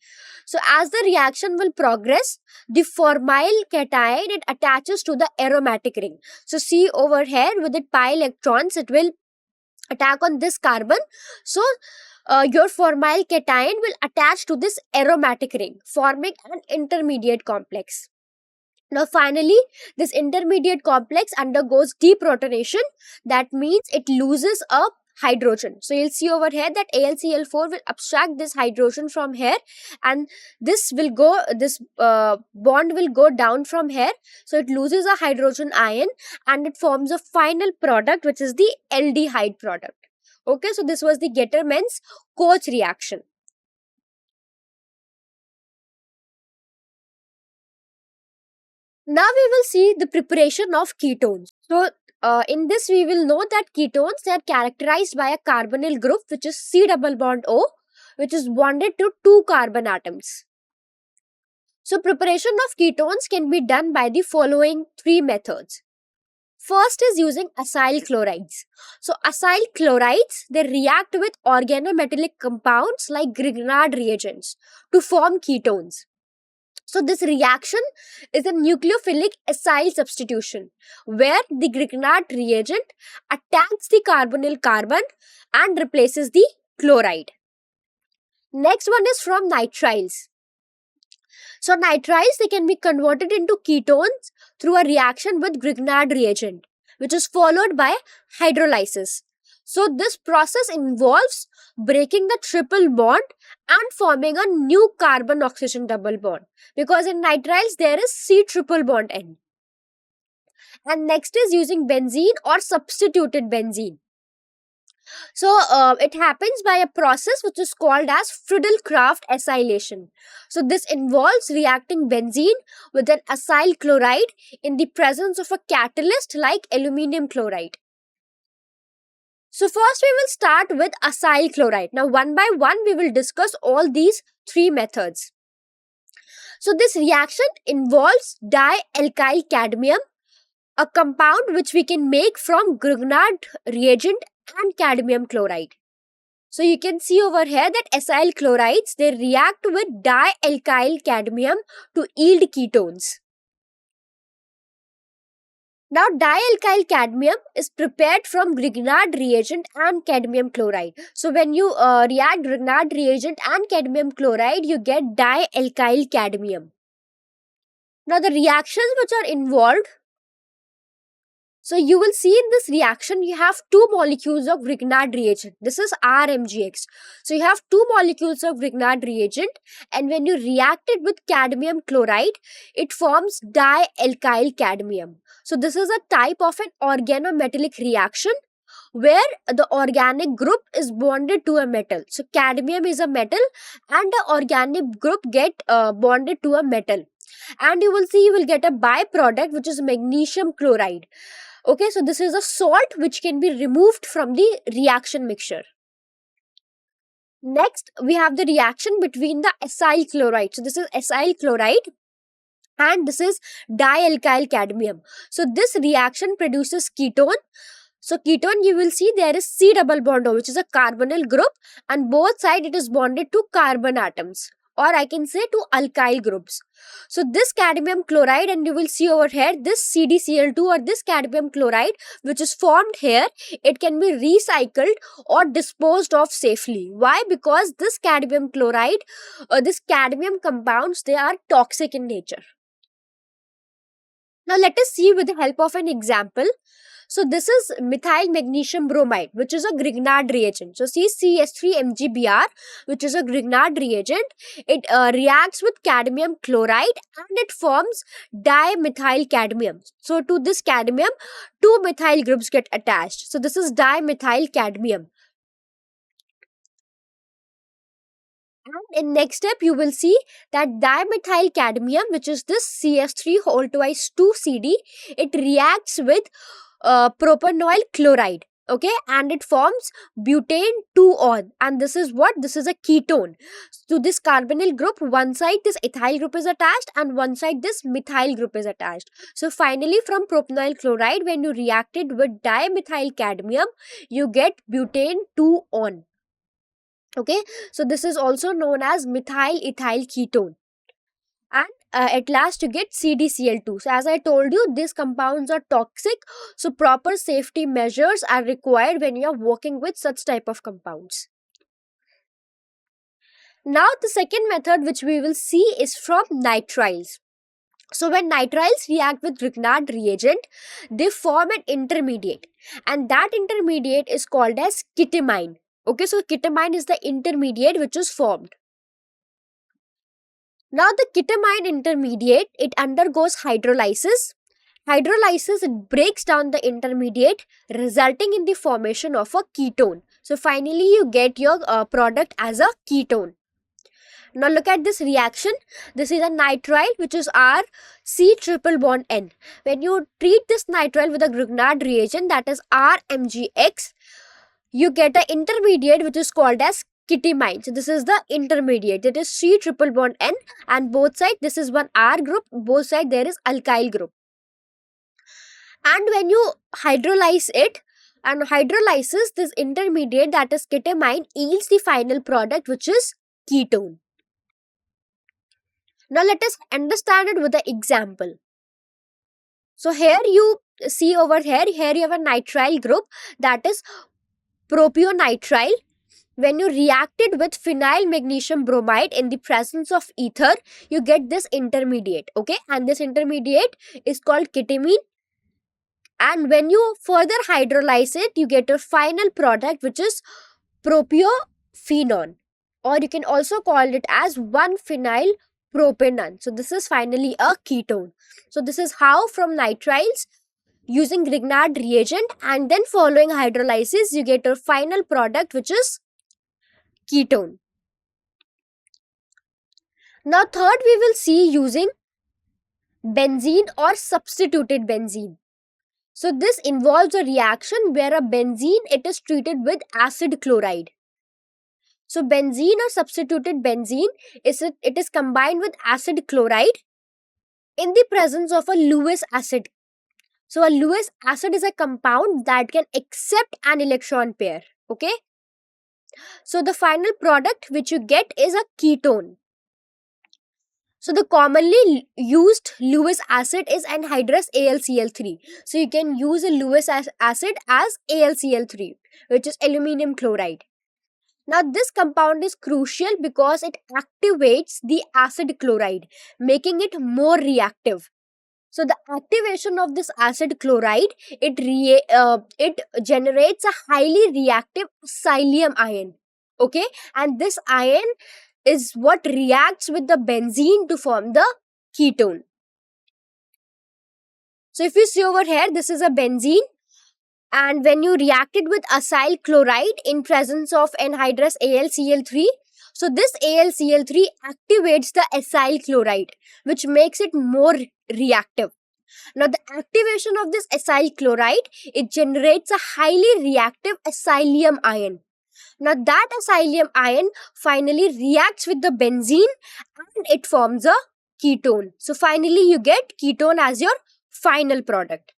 So as the reaction will progress, the formyl cation, it attaches to the aromatic ring. So see over here with the pi electrons, it will attack on this carbon. So your formyl cation will attach to this aromatic ring, forming an intermediate complex. Now, finally, this intermediate complex undergoes deprotonation. That means it loses a hydrogen. So, you'll see over here that AlCl4 will abstract this hydrogen from here, and this bond will go down from here. So, it loses a hydrogen ion and it forms a final product, which is the aldehyde product. Okay, so this was the Gettermann's-Koch reaction. Now we will see the preparation of ketones. So in this we will know that ketones, they are characterized by a carbonyl group which is C double bond O, which is bonded to two carbon atoms. So preparation of ketones can be done by the following three methods. First is using acyl chlorides. So acyl chlorides, they react with organometallic compounds like Grignard reagents to form ketones. So this reaction is a nucleophilic acyl substitution where the Grignard reagent attacks the carbonyl carbon and replaces the chloride. Next one is from nitriles. So nitriles, they can be converted into ketones through a reaction with Grignard reagent, which is followed by hydrolysis. So this process involves breaking the triple bond and forming a new carbon oxygen double bond, because in nitriles there is C triple bond N. And next is using benzene or substituted benzene. So it happens by a process which is called as Friedel-Crafts acylation. So this involves reacting benzene with an acyl chloride in the presence of a catalyst like aluminum chloride. So first we will start with acyl chloride. Now one by one we will discuss all these three methods. So this reaction involves dialkyl cadmium, a compound which we can make from Grignard reagent and cadmium chloride. So you can see over here that acyl chlorides, they react with dialkyl cadmium to yield ketones. Now dialkyl cadmium is prepared from Grignard reagent and cadmium chloride. So when you react Grignard reagent and cadmium chloride, you get dialkyl cadmium. Now the reactions which are involved, so you will see in this reaction you have two molecules of Grignard reagent. This is RMGX. So you have two molecules of Grignard reagent, and when you react it with cadmium chloride, it forms dialkyl cadmium. So this is a type of an organometallic reaction where the organic group is bonded to a metal. So cadmium is a metal and the organic group get bonded to a metal. And you will see you will get a byproduct which is magnesium chloride. Okay, so this is a salt which can be removed from the reaction mixture. Next, we have the reaction between the acyl chloride. So this is acyl chloride and this is dialkyl cadmium. So this reaction produces ketone. So ketone, you will see there is C double bond O, which is a carbonyl group, and both sides it is bonded to carbon atoms, or I can say to alkyl groups. So this cadmium chloride, and you will see over here this CdCl2 or this cadmium chloride which is formed here, it can be recycled or disposed of safely. Why? Because this cadmium chloride, this cadmium compounds, they are toxic in nature. Now let us see with the help of an example. So this is methyl magnesium bromide, which is a Grignard reagent. So see CH3MgBr, which is a Grignard reagent. It reacts with cadmium chloride and it forms dimethyl cadmium. So to this cadmium, two methyl groups get attached. So this is dimethyl cadmium. And in next step, you will see that dimethyl cadmium, which is this CH3 whole twice 2CD, it reacts with propanoyl chloride. Okay, and it forms butane 2-on, and this is what? This is a ketone. To this carbonyl group, one side this ethyl group is attached and one side this methyl group is attached. So finally from propanoyl chloride, when you react it with dimethyl cadmium, you get butane 2-on. Okay, so this is also known as methyl ethyl ketone. And at last you get CdCl2. So as I told you, these compounds are toxic, so proper safety measures are required when you are working with such type of compounds. Now the second method which we will see is from nitriles. So when nitriles react with Grignard reagent, they form an intermediate, and that intermediate is called as ketamine. Okay, so ketamine is the intermediate which is formed. Now the ketamine intermediate, it undergoes hydrolysis. Hydrolysis, it breaks down the intermediate, resulting in the formation of a ketone. So finally you get your product as a ketone. Now look at this reaction. This is a nitrile which is R C triple bond N. When you treat this nitrile with a Grignard reagent, that is RMgX, you get an intermediate which is called as ketamine. So this is the intermediate, that is C triple bond N, and both sides this is one R group, both sides there is alkyl group. And when you hydrolyze it, and hydrolysis, this intermediate, that is ketamine, yields the final product which is ketone. Now let us understand it with an example. So here you see over here you have a nitrile group, that is propionitrile. When you react it with phenyl magnesium bromide in the presence of ether, you get this intermediate, okay, and this intermediate is called ketamine. And when you further hydrolyze it, you get a final product which is propiophenone, or you can also call it as 1-phenyl propanone. So this is finally a ketone. So this is how from nitriles, using Grignard reagent and then following hydrolysis, you get a final product which is ketone. Now third, we will see using benzene or substituted benzene. So this involves a reaction where a benzene, it is treated with acid chloride. So benzene or substituted benzene, it is combined with acid chloride in the presence of a Lewis acid. So a Lewis acid is a compound that can accept an electron pair. Okay. So the final product which you get is a ketone. So the commonly used Lewis acid is anhydrous AlCl3. So you can use a Lewis acid as AlCl3, which is aluminum chloride. Now this compound is crucial because it activates the acid chloride, making it more reactive. So the activation of this acid chloride, it generates a highly reactive psyllium ion. Okay, and this ion is what reacts with the benzene to form the ketone. So if you see over here, this is a benzene, and when you react it with acyl chloride in presence of anhydrous AlCl3, so this AlCl3 activates the acyl chloride, which makes it more reactive. Now the activation of this acyl chloride, it generates a highly reactive psyllium ion. Now that psyllium ion finally reacts with the benzene and it forms a ketone. So finally you get ketone as your final product.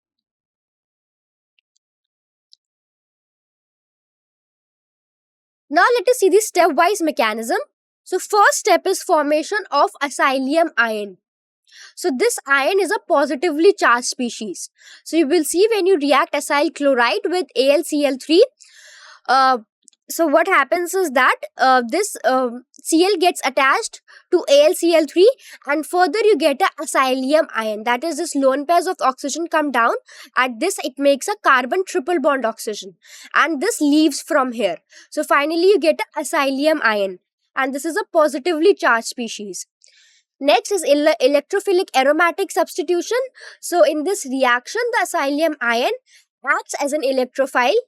Now let us see the stepwise mechanism. So first step is formation of psyllium ion. So this ion is a positively charged species. So you will see when you react acyl chloride with AlCl3, so what happens is that this Cl gets attached to AlCl3, and further you get a psyllium ion. That is, this lone pairs of oxygen come down. At this, it makes a carbon triple bond oxygen, and this leaves from here. So finally you get a psyllium ion, and this is a positively charged species. Next is electrophilic aromatic substitution. So in this reaction, the psyllium ion acts as an electrophile.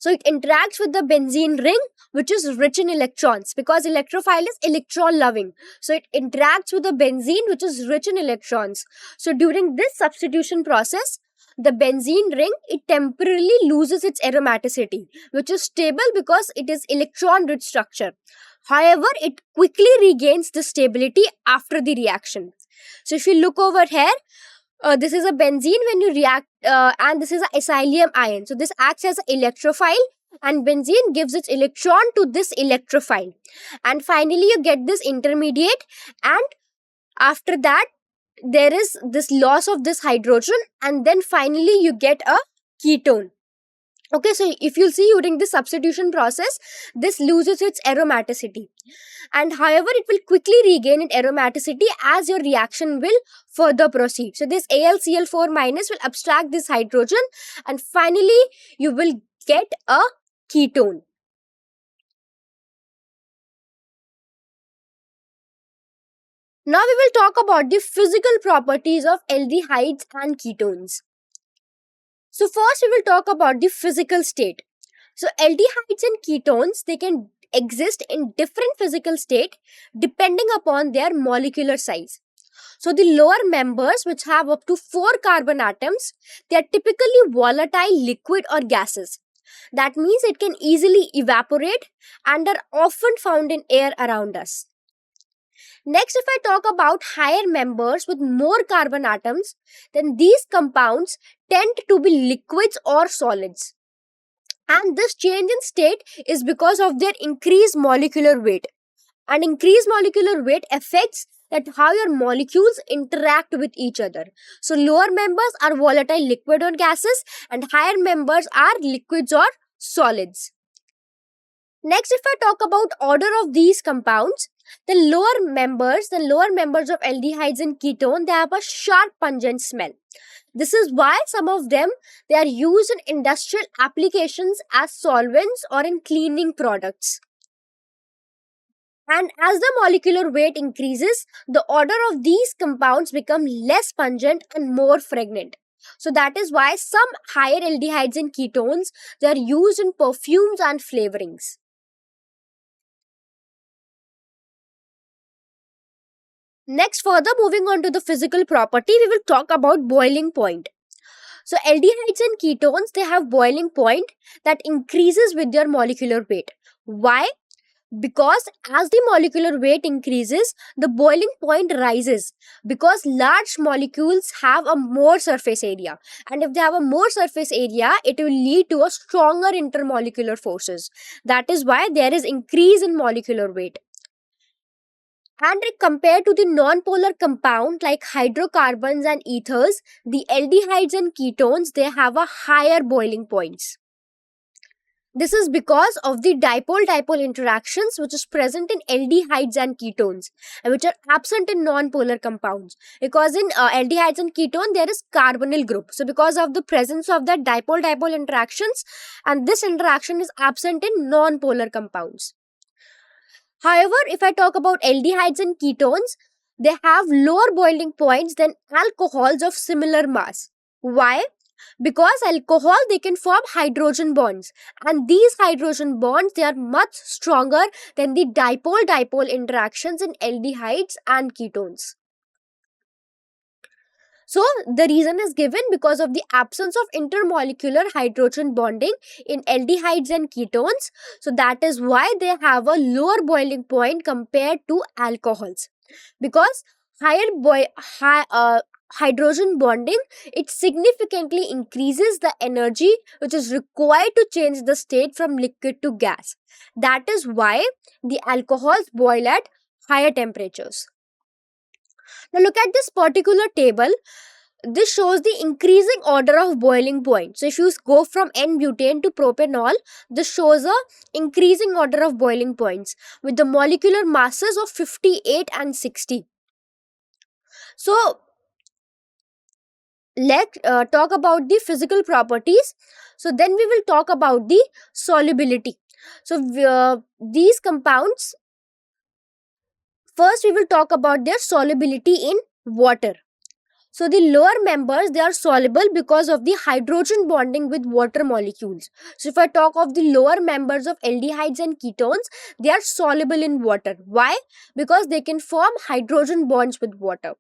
So it interacts with the benzene ring, which is rich in electrons, because electrophile is electron loving. So it interacts with the benzene, which is rich in electrons. So during this substitution process, the benzene ring, it temporarily loses its aromaticity, which is stable because it is electron rich structure. However, it quickly regains the stability after the reaction. So if you look over here, this is a benzene when you react, and this is a psyllium ion. So this acts as an electrophile, and benzene gives its electron to this electrophile. And finally you get this intermediate, and after that there is this loss of this hydrogen, and then finally you get a ketone. Okay, so if you'll see during the substitution process, this loses its aromaticity, and however it will quickly regain its aromaticity as your reaction will further proceed. So this AlCl4 minus will abstract this hydrogen, and finally you will get a ketone. Now we will talk about the physical properties of aldehydes and ketones. So first we will talk about the physical state. So aldehydes and ketones, they can exist in different physical state depending upon their molecular size. So the lower members, which have up to 4 carbon atoms, they are typically volatile liquid or gases. That means it can easily evaporate and are often found in air around us. Next, if I talk about higher members with more carbon atoms, then these compounds tend to be liquids or solids. And this change in state is because of their increased molecular weight. And increased molecular weight affects that how your molecules interact with each other. So lower members are volatile liquid or gases, and higher members are liquids or solids. Next, if I talk about order of these compounds, the lower members of aldehydes and ketone, they have a sharp pungent smell. This is why some of them, they are used in industrial applications as solvents or in cleaning products. And as the molecular weight increases, the odor of these compounds become less pungent and more fragrant. So that is why some higher aldehydes and ketones, they are used in perfumes and flavorings. Next, further moving on to the physical property, we will talk about boiling point. So aldehydes and ketones, they have boiling point that increases with their molecular weight. Why? Because as the molecular weight increases, the boiling point rises, because large molecules have a more surface area, and if they have a more surface area, it will lead to a stronger intermolecular forces. That is why there is increase in molecular weight. And compared to the non-polar compound like hydrocarbons and ethers, the aldehydes and ketones, they have a higher boiling points. This is because of the dipole-dipole interactions which is present in aldehydes and ketones, and which are absent in non-polar compounds. Because in aldehydes and ketone, there is carbonyl group. So because of the presence of that dipole-dipole interactions, and this interaction is absent in non-polar compounds. However, if I talk about aldehydes and ketones, they have lower boiling points than alcohols of similar mass. Why? Because alcohol, they can form hydrogen bonds, and these hydrogen bonds, they are much stronger than the dipole-dipole interactions in aldehydes and ketones. So the reason is given because of the absence of intermolecular hydrogen bonding in aldehydes and ketones. So that is why they have a lower boiling point compared to alcohols. Because hydrogen bonding, it significantly increases the energy which is required to change the state from liquid to gas. That is why the alcohols boil at higher temperatures. Now look at this particular table. This shows the increasing order of boiling point. So if you go from N-butane to propanol, this shows a increasing order of boiling points with the molecular masses of 58 and 60. So let's talk about the physical properties. So then we will talk about the solubility. So these compounds, first we will talk about their solubility in water. So the lower members, they are soluble because of the hydrogen bonding with water molecules. So if I talk of the lower members of aldehydes and ketones, they are soluble in water. Why? Because they can form hydrogen bonds with water.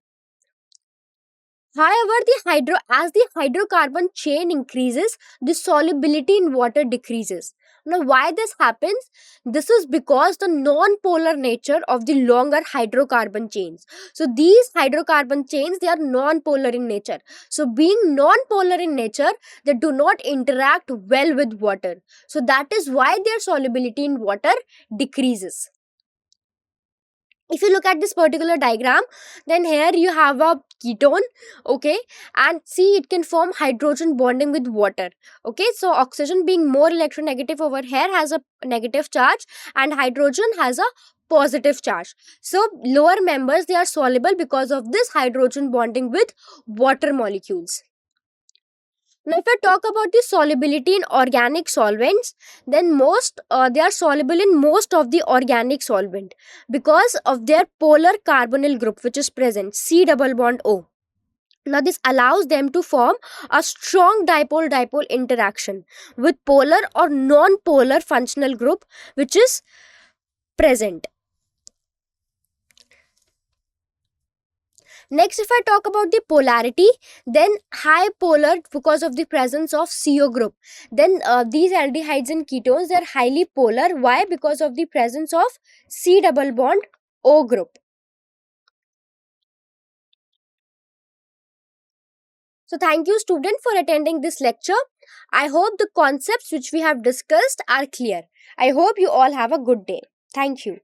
However, as the hydrocarbon chain increases, the solubility in water decreases. Now, why this happens? This is because the non-polar nature of the longer hydrocarbon chains. So, these hydrocarbon chains, they are non-polar in nature. So, being non-polar in nature, they do not interact well with water. So, that is why their solubility in water decreases. If you look at this particular diagram, then here you have a ketone, okay, and see, it can form hydrogen bonding with water. Okay, so oxygen being more electronegative over here has a negative charge, and hydrogen has a positive charge. So lower members, they are soluble because of this hydrogen bonding with water molecules. Now, if I talk about the solubility in organic solvents, then they are soluble in most of the organic solvent because of their polar carbonyl group which is present, C double bond O. Now, this allows them to form a strong dipole-dipole interaction with polar or non-polar functional group which is present. Next, if I talk about the polarity, then high polar because of the presence of CO group. Then these aldehydes and ketones, they are highly polar. Why? Because of the presence of C double bond O group. So thank you, student, for attending this lecture. I hope the concepts which we have discussed are clear. I hope you all have a good day. Thank you.